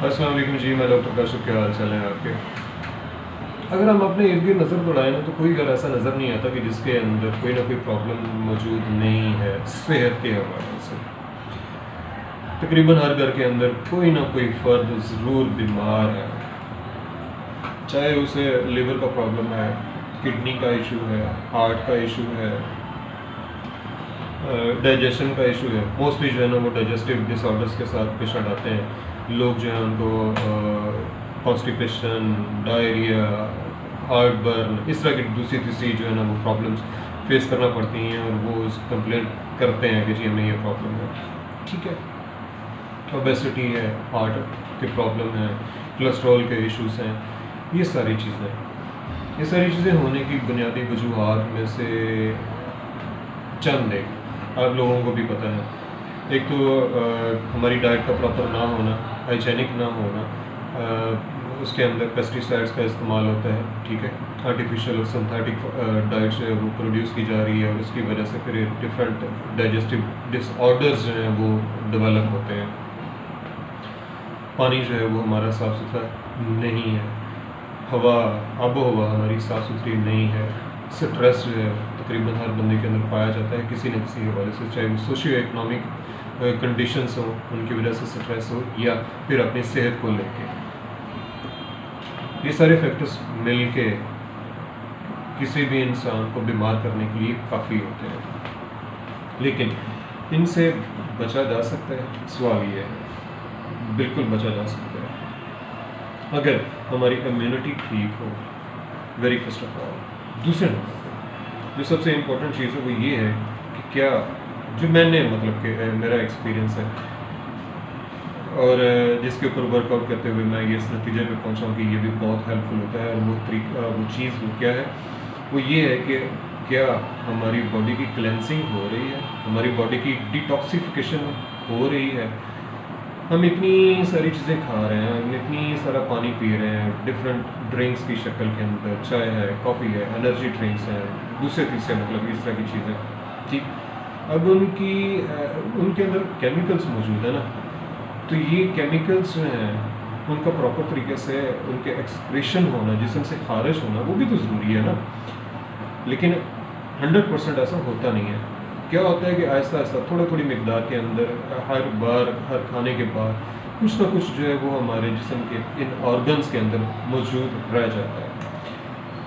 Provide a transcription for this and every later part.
अस्सलाम वालेकुम जी, मैं डॉक्टर काशिफ। क्या हाल चाल है आपके? अगर हम अपने इर्द गिर्द नज़र दौड़ाएं ना तो कोई घर ऐसा नज़र नहीं आता कि जिसके अंदर कोई ना कोई प्रॉब्लम मौजूद नहीं है सेहत के हवाले से। तकरीबन हर घर के अंदर कोई ना कोई फ़र्द ज़रूर बीमार है, चाहे उसे लिवर का प्रॉब्लम है, किडनी का इशू है, हार्ट का इशू है, डाइजेशन का इशू है। मोस्टली जो है ना वो डाइजेस्टिव डिसऑर्डर्स के साथ पेशेंट आते हैं। लोग जो है उनको कॉन्स्टिपेशन, डायरिया, हार्ट बर्न, इस तरह की दूसरी तीसरी जो है ना वो प्रॉब्लम्स फेस करना पड़ती हैं और वो कंप्लेंट करते हैं कि जी हमें ये प्रॉब्लम है। ठीक है, ओबेसिटी है, हार्ट की प्रॉब्लम है, कोलेस्ट्रॉल के इश्यूज हैं, ये सारी चीज़ें होने की बुनियादी वजूहात में से चंद एक आप लोगों को भी पता है। एक तो हमारी डाइट का प्रॉपर ना होना, हाइजेनिक ना होना, उसके अंदर पेस्टिसाइड्स का इस्तेमाल होता है। ठीक है, आर्टिफिशियल और सिंथेटिक डाइट जो है वो प्रोड्यूस की जा रही है और उसकी वजह से फिर डिफरेंट डाइजेस्टिव डिसऑर्डर्स जो हैं वो डेवलप होते हैं। पानी जो है वो हमारा साफ़ सुथरा नहीं है, हवा आबो हवा हमारी साफ़ सुथरी नहीं है, स्ट्रेस जो है तकरीबन हर बंदे के अंदर पाया जाता है किसी न किसी हवाले से, चाहे वो सोशियो इकनॉमिक कंडीशंस हो उनकी वजह से स्ट्रेस हो या फिर अपनी सेहत को लेके। ये सारे फैक्टर्स मिल के किसी भी इंसान को बीमार करने के लिए काफ़ी होते हैं, लेकिन इनसे बचा जा सकता है? सवाल ये है, बिल्कुल बचा जा सकता है अगर हमारी इम्यूनिटी ठीक हो, वेरी फर्स्ट ऑफ ऑल। दूसरे नंबर जो सबसे इम्पोर्टेंट चीज़ है वो ये है कि क्या जो मैंने मतलब कि मेरा एक्सपीरियंस है और जिसके ऊपर वर्कआउट करते हुए मैं ये इस नतीजे पे पहुंचा हूँ कि ये भी बहुत हेल्पफुल होता है। और वो तरीका वो चीज़ वो क्या है, वो ये है कि क्या हमारी बॉडी की क्लेंसिंग हो रही है, हमारी बॉडी की डिटॉक्सिफिकेशन हो रही है। हम इतनी सारी चीज़ें खा रहे हैं, हम इतनी सारा पानी पी रहे हैं, डिफरेंट ड्रिंक्स की शक्ल के अंदर, चाय है, कॉफ़ी है, एनर्जी ड्रिंक्स हैं, दूसरे तीसरे मतलब इस तरह की चीज़ें। ठीक, अब उनके अंदर केमिकल्स मौजूद है ना, तो ये केमिकल्स जो हैं उनका प्रॉपर तरीके से उनके एक्सक्रीशन होना, जिस्म से खारिज होना, वो भी तो ज़रूरी है ना। लेकिन 100% ऐसा होता नहीं है। क्या होता है कि आहिस्ता आहिस्ता थोड़ी थोड़ी मकदार के अंदर हर बार हर खाने के बाद कुछ ना कुछ जो है वो हमारे जिस्म के इन ऑर्गन्स के अंदर मौजूद रह जाता है।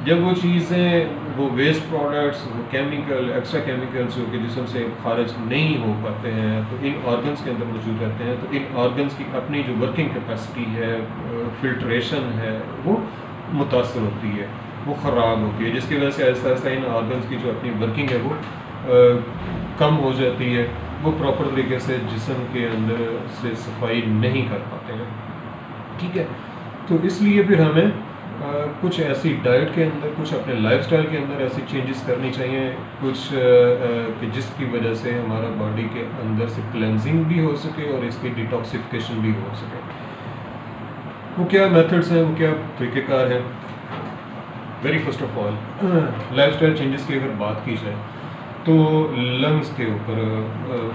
जब वो चीज़ें, वो वेस्ट प्रोडक्ट्स, वो केमिकल, एक्स्ट्रा केमिकल्स जो कि जिस्म से खारिज नहीं हो पाते हैं तो इन ऑर्गन्स के अंदर मौजूद रहते हैं, तो इन ऑर्गन्स की अपनी जो वर्किंग कैपेसिटी है, फिल्ट्रेशन है, वो मुतासर होती है, वो ख़राब होती है, जिसकी वजह से आहिस्ता आहिस्ता इन ऑर्गन्स की जो अपनी वर्किंग है वो कम हो जाती है। वो प्रॉपर तरीके से जिस्म के अंदर से सफाई नहीं कर पाते हैं। ठीक है, तो इसलिए फिर हमें कुछ ऐसी डाइट के अंदर, कुछ अपने लाइफस्टाइल के अंदर ऐसी चेंजेस करनी चाहिए, कुछ कि जिसकी वजह से हमारा बॉडी के अंदर से क्लेंजिंग भी हो सके और इसकी डिटॉक्सिफिकेशन भी हो सके। वो क्या मेथड्स हैं, वो क्या तरीक़ेकार हैं? Very first of all lifestyle changes की अगर बात की जाए तो लंग्स के ऊपर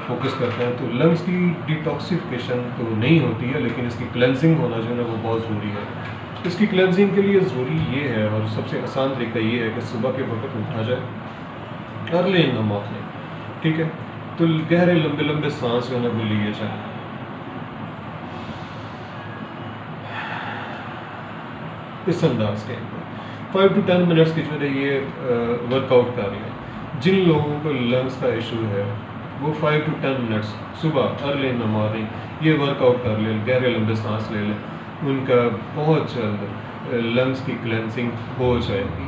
फोकस करते हैं। तो लंग्स की डिटॉक्सिफिकेशन तो नहीं होती है, लेकिन इसकी क्लेंजिंग होना जो है ना वो बहुत ज़रूरी है। इसकी क्लेंजिंग के लिए ज़रूरी ये है, और सबसे आसान तरीका ये है कि सुबह के वक्त उठा जाए, अर्ली इन द मॉर्निंग। ठीक है, तो गहरे लंबे लंबे सांस जो है ना वो लिए जाए। इस अंदाज के 5 to 10 मिनट्स की जो है ये वर्कआउट कर लें। जिन लोगों को लंग्स का इशू है वो 5 to 10 मिनट्स सुबह अर्ली इन द मॉर्निंग ये वर्कआउट कर लें, गहरे लंबे सांस ले लें, उनका बहुत जल्द लंग्स की क्लेंसिंग हो जाएगी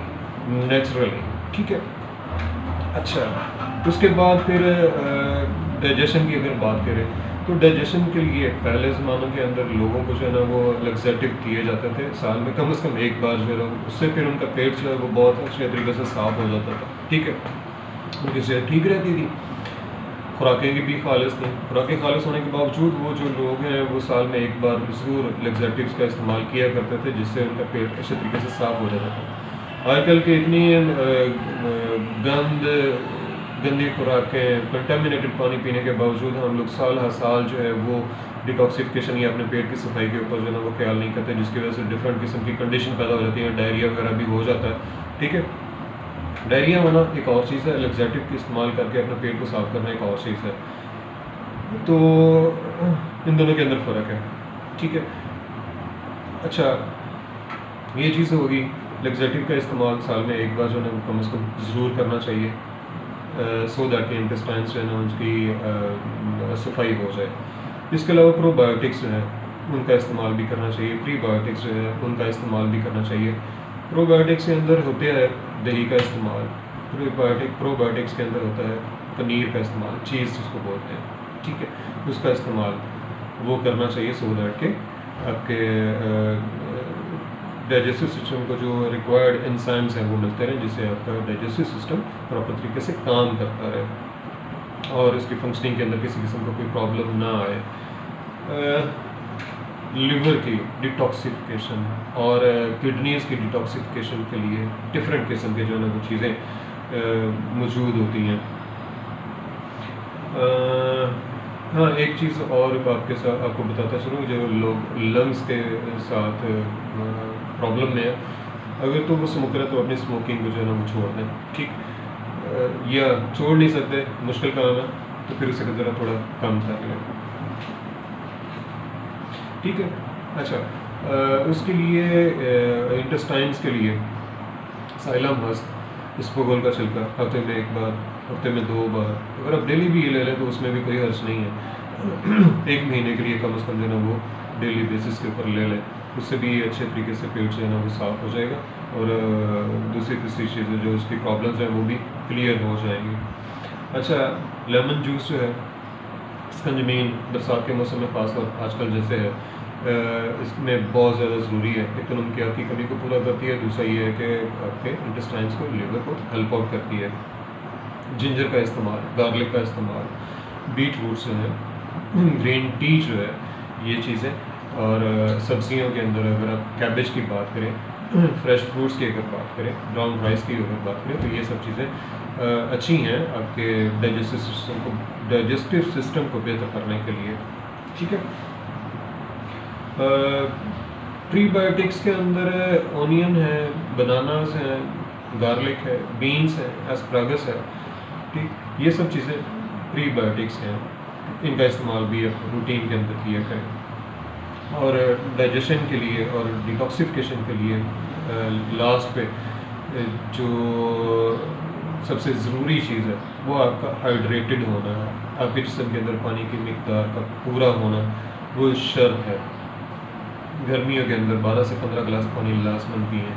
नेचुरली। ठीक है, अच्छा, उसके बाद फिर डाइजेशन की अगर बात करें तो डाइजेशन के लिए पहले ज़मानों के अंदर लोगों को जो है ना वो लग्जेटिव दिए जाते थे, साल में कम से कम एक बार जो है उससे फिर उनका पेट जो है वो बहुत अच्छे तरीके से साफ़ हो जाता था। ठीक है, उनकी सेहत ठीक रहती थी, खुराकें भी खालिस थी। खुराकें खालिस होने के बावजूद वो जो लोग हैं वो साल में एक बार ज़रूर लग्जेटिव्स का इस्तेमाल किया करते थे, जिससे उनका पेट अच्छे तरीके से साफ़ हो जाता था। आजकल के इतनी गंद गंदी खुराकें, कंटेमिनेटेड पानी पीने के बावजूद हम लोग साल हर साल जो है वो डिटॉक्सिफिकेशन या अपने पेट की सफाई के ऊपर जो है ना वो ख्याल नहीं करते, जिसकी वजह से डिफरेंट किस्म की कंडीशन पैदा हो जाती है, डायरिया वगैरह भी हो जाता है। ठीक है, डायरिया होना एक और चीज़ है, लैक्सेटिव का इस्तेमाल करके अपने पेट को साफ करना एक और चीज़ है। तो इन दोनों के अंदर फ़र्क है। ठीक है, अच्छा ये चीज़ होगी। लैक्सेटिव का इस्तेमाल साल में एक बार जो है ना कम से कम ज़रूर करना चाहिए, सो दैट के इंटेस्टाइन्स जो है ना उसकी सफाई हो जाए। इसके अलावा प्रोबायोटिक्स जो है उनका इस्तेमाल भी करना चाहिए, प्रीबायोटिक्स जो है उनका इस्तेमाल भी करना चाहिए। प्रोबायोटिक्स के अंदर होते हैं दही का इस्तेमाल, प्रोबायोटिक्स के अंदर होता है पनीर का इस्तेमाल, चीज़ जिसको बोलते हैं। ठीक है, उसका इस्तेमाल वो करना चाहिए सो दैट के आपके डाइजेस्टिव सिस्टम को जो रिक्वायर्ड एंजाइम्स हैं वो मिलते रहें, जिससे आपका डाइजेस्टिव सिस्टम प्रॉपर तरीके से काम करता रहे और इसकी फंक्शनिंग के अंदर किसी किस्म का कोई प्रॉब्लम ना आए। लिवर की डिटॉक्सिफिकेशन और किडनीज़ की डिटॉक्सिफिकेशन के लिए डिफरेंट किस्म के जो है ना वो चीज़ें मौजूद होती हैं। हाँ, एक चीज़ और आपके साथ आपको बताता चलूँ, जो लोग लंग्स के साथ प्रॉब्लम में है, अगर तो वो स्मोकर है तो अपनी स्मोकिंग को जो है ना वो छोड़ दें। ठीक, या छोड़ नहीं सकते, मुश्किल काम है, तो फिर उसे ज़रा थोड़ा कम कर लें। ठीक है, अच्छा उसके लिए इंटेस्टाइन्स के लिए साइलम हस्क, इसबगोल का छिलका हफ्ते में एक बार, हफ्ते में 2 बार, अगर आप डेली भी ये ले लें तो उसमें भी कोई हर्ज नहीं है। 1 महीने के लिए कम से कम जो है ना वो डेली बेसिस के ऊपर ले लें, उससे भी अच्छे तरीके से पेट जो है ना वो साफ़ हो जाएगा और दूसरी तीसरी चीज़ें जो उसकी प्रॉब्लम्स हैं वो भी क्लियर हो जाएंगी। अच्छा, लेमन जूस जो है स्कंजमीन बरसात के मौसम में खासतौर आजकल जैसे है, इसमें बहुत ज़्यादा ज़रूरी है। एक तो नमकियात की कमी को पूरा करती है, दूसरा ये है कि आपके इंटेस्टाइन्स को, लिवर को हेल्प आउट करती है। जिंजर का इस्तेमाल, गार्लिक का इस्तेमाल, बीट रूट जो है, ग्रीन टी जो है, ये चीज़ें, और सब्जियों के अंदर अगर आप कैबेज की बात करें, फ्रेश फ्रूट्स की अगर बात करें, ब्राउन राइस की अगर बात करें, तो ये सब चीज़ें अच्छी हैं आपके डाइजेस्टिव सिस्टम को बेहतर करने के लिए। ठीक है, प्रीबायोटिक्स के अंदर ऑनियन है, बनानास हैं, गार्लिक है, बीन्स है, एस्परागस है। ठीक, ये सब चीज़ें प्रीबायोटिक्स हैं, इनका इस्तेमाल भी आप रूटीन के अंदर किया करें। और डाइजेशन के लिए और डिटॉक्सिफिकेशन के लिए लास्ट पे जो सबसे ज़रूरी चीज़ है वो आपका हाइड्रेटेड होना है, आपके जिस्म के अंदर पानी की मिकदार का पूरा होना वो शर्त है। गर्मियों के अंदर 12 से 15 गिलास पानी लाजमन पिएँ,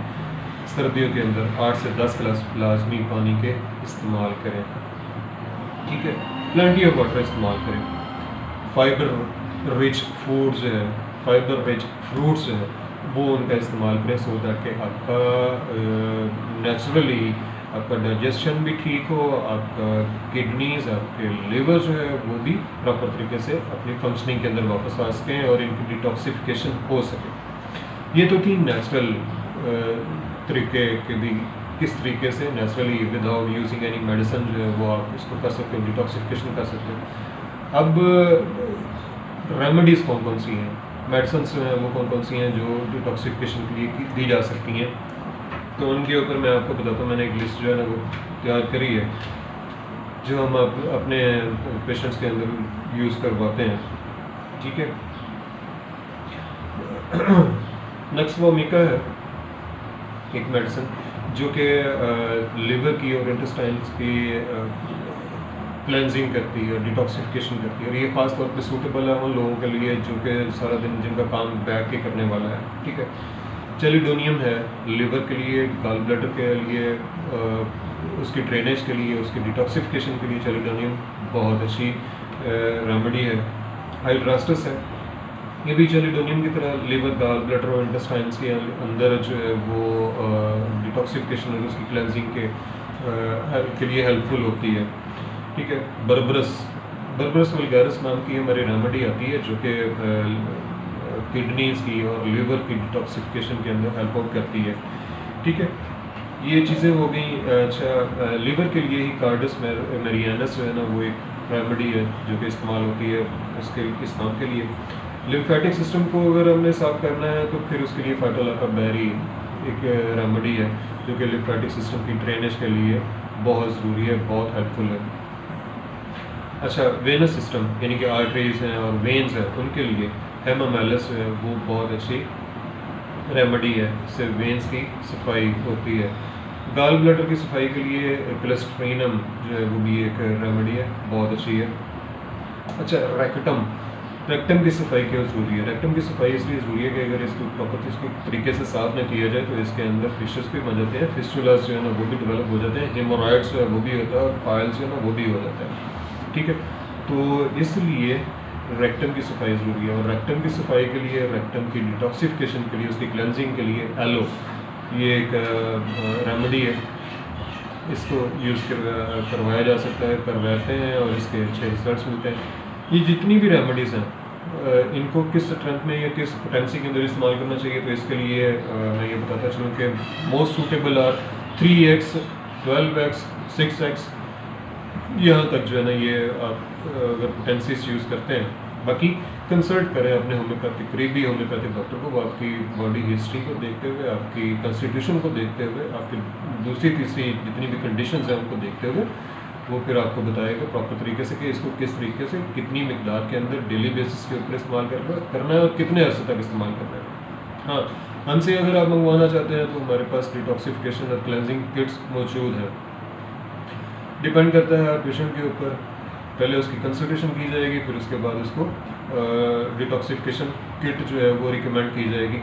सर्दियों के अंदर 8 से 10 गिलास लाजमी पानी के इस्तेमाल करें। ठीक है, प्लेंटी ऑफ वाटर इस्तेमाल करें। फाइबर रिच फूड जो है, फाइबर रिच फ्रूट्स जो है वो उनका इस्तेमाल करें, सो दैट कि आपका नेचुरली आपका डाइजेशन भी ठीक हो, आपका किडनीज, आपके लिवर जो है वो भी प्रॉपर तरीके से अपनी फंक्शनिंग के अंदर वापस आ सकें और इनकी डिटॉक्सिफिकेशन हो सके। ये तो थी नेचुरल तरीके के भी, किस तरीके से naturally without using any medicine जो है वो आप इसको कर सकते हो, डिटॉक्सिफिकेशन कर सकते हो। अब रेमेडीज़ कौन कौन सी हैं, मेडिसिन जो हैं वो कौन कौन सी हैं जो डिटॉक्सिफिकेशन के लिए दी जा सकती हैं, तो उनके ऊपर मैं आपको बताता हूँ। मैंने एक लिस्ट जो है ना वो तैयार करी है जो हम अपने पेशेंट्स के अंदर यूज़ करवाते हैं। ठीक है, नक्सवोमिका है एक मेडिसिन जो कि लिवर की और इंटेस्टाइन्स की क्लेंजिंग करती है, डिटॉक्सिफिकेशन करती है, और ये ख़ास तौर पे सूटेबल है उन लोगों के लिए जो कि सारा दिन जिनका काम बैठ के करने वाला है। ठीक है, चेलिडोनियम है लिवर के लिए, गॉल ब्लैडर के लिए, उसकी ड्रेनेज के लिए, उसकी डिटॉक्सिफिकेशन के लिए चेलिडोनियम बहुत अच्छी रेमेडी है। हाइड्रास्टस है, ये भी चेलिडोनियम की तरह लिवर, गॉल ब्लैडर और इंटेस्टाइन्स के अंदर जो है वो डिटॉक्सिफिकेशन और उसकी क्लेंजिंग के लिए हेल्पफुल होती है। ठीक है, बर्बरस वल्गैरिस नाम की हमारी रेमेडी आती है जो कि किडनीज की और लिवर की डिटॉक्सिफिकेशन के अंदर हेल्प आउट करती है। ठीक है, ये चीज़ें हो गई। अच्छा, लिवर के लिए ही कार्डस मेरियानस जो है ना वो एक रेमेडी है जो कि इस्तेमाल होती है उसके इस काम के लिए। लिम्फेटिक सिस्टम को अगर हमने साफ करना है तो फिर उसके लिए फाटोलाका बेरी एक रेमेडी है जो कि लिम्फेटिक सिस्टम की ड्रेनेज के लिए बहुत ज़रूरी है, बहुत हेल्पफुल है। अच्छा, वेनस सिस्टम यानी कि आर्टरीज हैं और वेन्स हैं उनके लिए हेमामेलिस जो है वो बहुत अच्छी रेमेडी है, इससे वेन्स की सफाई होती है। गाल ब्लैडर की सफाई के लिए क्लेस्ट्रीनम जो है वो भी एक रेमेडी है, बहुत अच्छी है। अच्छा, रेक्टम की सफाई क्यों ज़रूरी है? रेक्टम की सफाई इसलिए ज़रूरी है कि अगर इसको प्रॉपर इसको तरीके से साफ़ ना किया जाए तो इसके अंदर फिशेस भी बन जाते हैं, फिस्टुलास जो है ना वो भी डेवलप हो जाते हैं, हेमोरॉइड्स जो है वो भी होता है और पाइल्स जो है ना वो भी हो जाता है। ठीक है, तो इसलिए रेक्टम की सफाई ज़रूरी है। और रेक्टम की सफाई के लिए, रेक्टम की डिटॉक्सिफिकेशन के लिए, उसकी क्लेंजिंग के लिए एलो ये एक रेमेडी है, इसको यूज़ करवाया जा सकता है, करवाते हैं और इसके अच्छे रिजल्ट्स मिलते हैं। ये जितनी भी रेमेडीज़ हैं इनको किस स्ट्रेंथ में या किस पोटेंसी के अंदर इस्तेमाल करना चाहिए, तो इसके लिए मैं ये बताता चलूँ कि most suitable are 3x, 12x, 6x, यहाँ तक जो है ना ये आप अगर पोटेंसीज यूज़ करते हैं। बाकी कंसल्ट करें अपने होम्योपैथिक करीबी होम्योपैथिक डॉक्टर को, वो आपकी बॉडी हिस्ट्री को देखते हुए, आपकी कॉन्स्टिट्यूशन को देखते हुए, आपकी दूसरी तीसरी जितनी भी कंडीशंस हैं उनको देखते हुए वो फिर आपको बताएगा प्रॉपर तरीके से कि इसको किस तरीके से कितनी मिकदार के अंदर डेली बेसिस के ऊपर इस्तेमाल करना है और कितने अर्से तक इस्तेमाल करना है। हाँ, हमसे अगर आप मंगवाना चाहते हैं तो हमारे पास डिटॉक्सिफिकेशन और क्लेंजिंग किट्स मौजूद हैं। डिपेंड करता है हर पेशेंट के ऊपर, पहले उसकी कंसल्टेशन की जाएगी, फिर उसके बाद उसको डिटॉक्सिफिकेशन किट जो है वो रिकमेंड की जाएगी,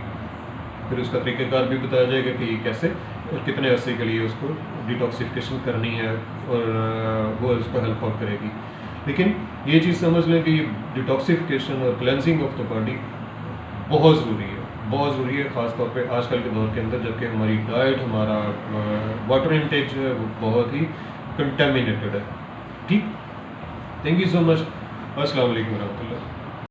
फिर उसका तरीक़ेकार भी बताया जाएगा कि कैसे और कितने अरसे के लिए उसको डिटॉक्सिफिकेशन करनी है और वो उसको हेल्प आउट करेगी। लेकिन ये चीज़ समझ लें कि डिटॉक्सिफिकेशन और क्लेंजिंग ऑफ द बॉडी बहुत ज़रूरी है, बहुत ज़रूरी है, ख़ास तौर पे आजकल के दौर के अंदर जबकि हमारी डाइट, हमारा वाटर इनटेक जो है वो बहुत ही कंटेमिनेटेड है। ठीक, थैंक यू सो मच। अस्सलाम वालेकुम रहमतुल्लाह।